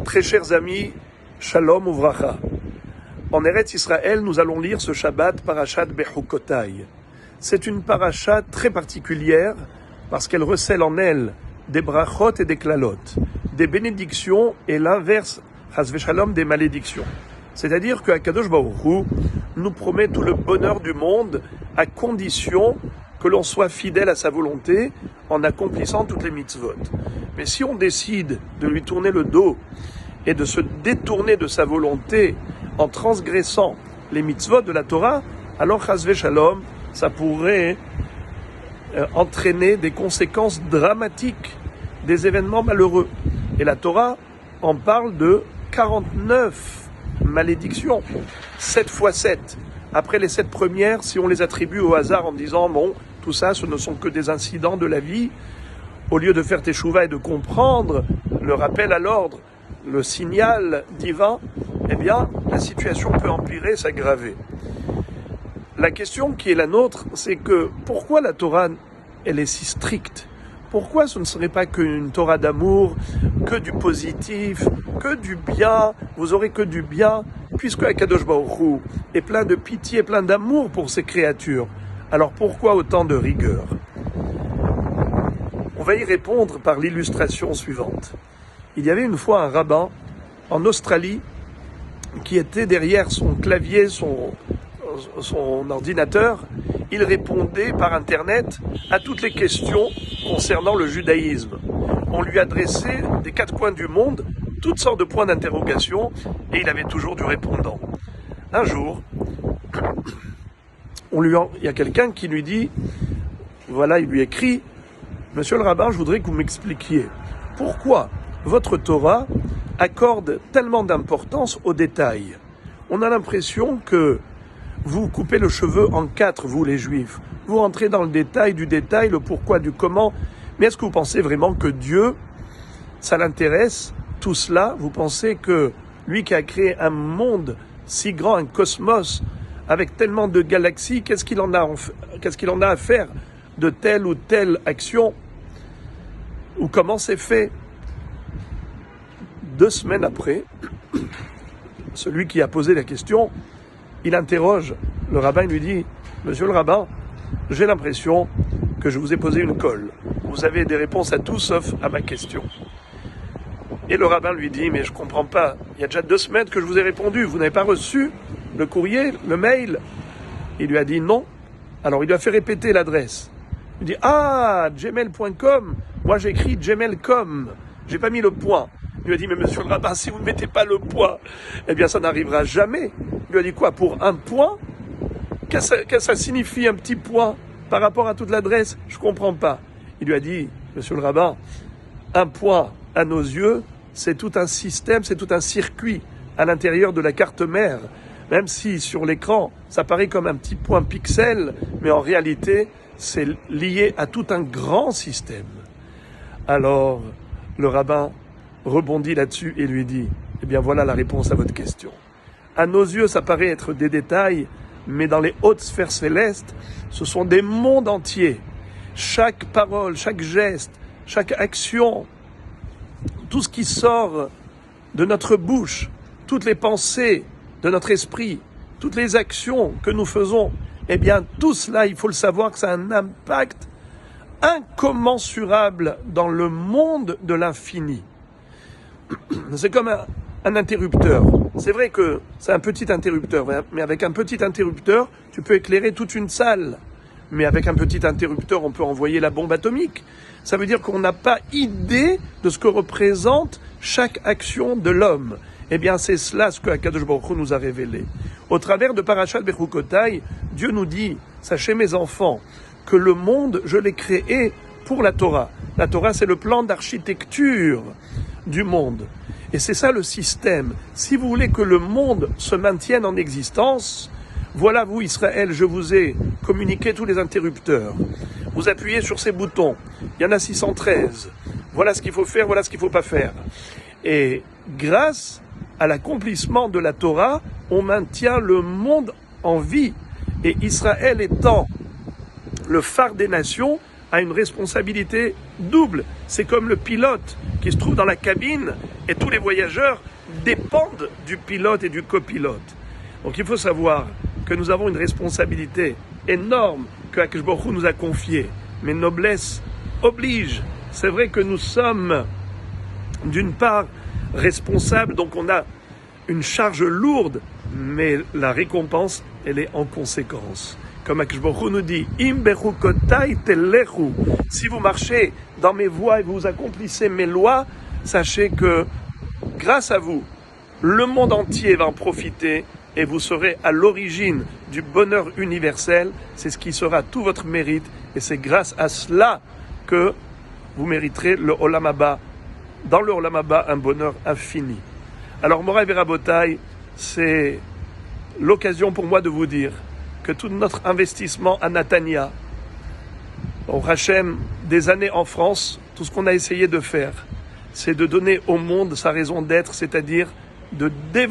Très chers amis, Shalom Uvracha. En Eretz Israël, nous allons lire ce Shabbat Parashat Bechukotai. C'est une paracha très particulière parce qu'elle recèle en elle des brachot et des klalot, des bénédictions et l'inverse, chas v'shalom, des malédictions. C'est-à-dire que Akadosh Baruch Hu nous promet tout le bonheur du monde à condition que l'on soit fidèle à sa volonté en accomplissant toutes les mitzvot. Mais si on décide de lui tourner le dos et de se détourner de sa volonté en transgressant les mitzvot de la Torah, alors chas v'shalom, ça pourrait entraîner des conséquences dramatiques, des événements malheureux. Et la Torah en parle de 49 malédictions, 7 fois 7. Après les 7 premières, si on les attribue au hasard en disant, bon, tout ça, ce ne sont que des incidents de la vie, au lieu de faire teshuva et de comprendre le rappel à l'ordre, le signal divin, eh bien, la situation peut empirer, s'aggraver. La question qui est la nôtre, c'est que pourquoi la Torah, elle est si stricte? Pourquoi ce ne serait pas qu'une Torah d'amour, que du positif, que du bien? Vous aurez que du bien, puisque Akadosh Baruch Hu est plein de pitié, plein d'amour pour ses créatures. Alors pourquoi autant de rigueur? On va y répondre par l'illustration suivante. Il y avait une fois un rabbin en Australie qui était derrière son clavier, son ordinateur. Il répondait par Internet à toutes les questions concernant le judaïsme. On lui adressait des 4 coins du monde toutes sortes de points d'interrogation et il avait toujours du répondant. Un jour, il y a quelqu'un qui lui dit, voilà, il lui écrit, « Monsieur le rabbin, je voudrais que vous m'expliquiez pourquoi votre Torah accorde tellement d'importance aux détails. On a l'impression que vous coupez le cheveu en 4, vous les juifs. Vous rentrez dans le détail du détail, le pourquoi, du comment. Mais est-ce que vous pensez vraiment que Dieu, ça l'intéresse, tout cela? Vous pensez que lui qui a créé un monde si grand, un cosmos, avec tellement de galaxies, qu'est-ce qu'il en a à faire de telle ou telle action? Ou comment c'est fait? 2 semaines après, celui qui a posé la question, il interroge le rabbin, il lui dit, « Monsieur le rabbin, j'ai l'impression que je vous ai posé une colle. Vous avez des réponses à tout sauf à ma question. » Et le rabbin lui dit, « Mais je comprends pas, il y a déjà 2 semaines que je vous ai répondu, vous n'avez pas reçu le courrier, le mail ?» Il lui a dit « Non ». Alors il lui a fait répéter l'adresse. Il dit « Ah, gmail.com, moi j'ai écrit gmail.com, j'ai pas mis le point. » Il lui a dit, mais monsieur le rabbin, si vous ne mettez pas le point, eh bien ça n'arrivera jamais. Il lui a dit quoi, pour un point? Qu'est-ce que ça signifie un petit point par rapport à toute l'adresse? Je ne comprends pas. Il lui a dit, monsieur le rabbin, un point à nos yeux, c'est tout un système, c'est tout un circuit à l'intérieur de la carte mère. Même si sur l'écran, ça paraît comme un petit point pixel, mais en réalité, c'est lié à tout un grand système. Alors, le rabbin rebondit là-dessus et lui dit, eh bien voilà la réponse à votre question. À nos yeux, ça paraît être des détails, mais dans les hautes sphères célestes, ce sont des mondes entiers. Chaque parole, chaque geste, chaque action, tout ce qui sort de notre bouche, toutes les pensées de notre esprit, toutes les actions que nous faisons, eh bien tout cela, il faut le savoir que ça a un impact incommensurable dans le monde de l'infini. C'est comme un interrupteur. C'est vrai que c'est un petit interrupteur, mais avec un petit interrupteur, tu peux éclairer toute une salle. Mais avec un petit interrupteur, on peut envoyer la bombe atomique. Ça veut dire qu'on n'a pas idée de ce que représente chaque action de l'homme. Eh bien, c'est cela ce que Akadosh Baruch Hu nous a révélé. Au travers de Parashat Bechukotai, Dieu nous dit, sachez mes enfants, que le monde, je l'ai créé pour la Torah. La Torah, c'est le plan d'architecture du monde. Et c'est ça le système. Si vous voulez que le monde se maintienne en existence, voilà vous Israël, je vous ai communiqué tous les interrupteurs. Vous appuyez sur ces boutons. Il y en a 613. Voilà ce qu'il faut faire, voilà ce qu'il ne faut pas faire. Et grâce à l'accomplissement de la Torah, on maintient le monde en vie. Et Israël étant le phare des nations, a une responsabilité double. C'est comme le pilote qui se trouve dans la cabine et tous les voyageurs dépendent du pilote et du copilote. Donc il faut savoir que nous avons une responsabilité énorme que Akadosh Baruch Hu nous a confiée. Mais noblesse oblige. C'est vrai que nous sommes d'une part responsables, donc on a une charge lourde, mais la récompense, elle est en conséquence. Comme Akadosh Baruch Hu nous dit, Im bechukotai telechu. Si vous marchez dans mes voies et vous accomplissez mes lois, sachez que grâce à vous, le monde entier va en profiter et vous serez à l'origine du bonheur universel. C'est ce qui sera tout votre mérite et c'est grâce à cela que vous mériterez le Olam Haba. Dans le Olam Haba, un bonheur infini. Alors, Moraï Verabotai, c'est l'occasion pour moi de vous dire que tout notre investissement à Natania, au Hachem, des années en France, tout ce qu'on a essayé de faire, c'est de donner au monde sa raison d'être, c'est-à-dire de développer